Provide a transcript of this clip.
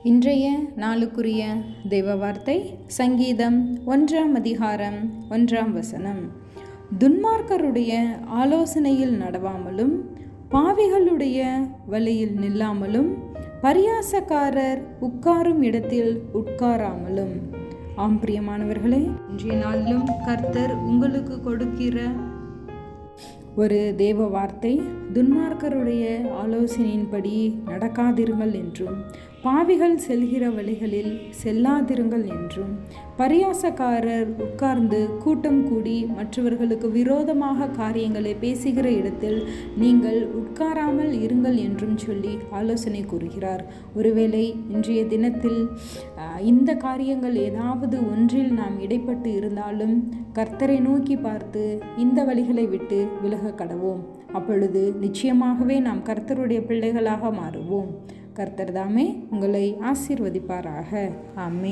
இன்றைய நாளுக்குரிய தெய்வ வார்த்தை சங்கீதம் 1ஆம் அதிகாரம் 1ஆம் வசனம். துன்மார்க்கருடைய ஆலோசனையில் நடவாமலும் பாவிகளுடைய வழியில் நில்லாமலும் பரியாசக்காரர் உட்காரும் இடத்தில் உட்காராமலும். ஆம் பிரியமானவர்களே, இன்றைய நாளிலும் கர்த்தர் உங்களுக்கு கொடுக்கிற ஒரு தேவ வார்த்தை, துன்மார்க்கருடைய ஆலோசனையின்படி நடக்காதிருங்கள் என்றும் பாவிகள் செல்கிற வழிகளில் செல்லாதிருங்கள் என்றும் பரியாசக்காரர் உட்கார்ந்து கூட்டம் கூடி மற்றவர்களுக்கு விரோதமாக காரியங்களை பேசுகிற இடத்தில் நீங்கள் உட்காராமல் இருங்கள் என்றும் சொல்லி ஆலோசனை கூறுகிறார். ஒருவேளை இன்றைய தினத்தில் இந்த காரியங்கள் ஏதாவது ஒன்றில் நாம் இடைப்பட்டு இருந்தாலும் கர்த்தரை நோக்கி பார்த்து இந்த வழிகளை விட்டு விலக கடவோம். அப்பொழுது நிச்சயமாகவே நாம் கர்த்தருடைய பிள்ளைகளாக மாறுவோம். கர்த்தர் தாமே உங்களை ஆசீர்வதிப்பாராக. ஆமென்.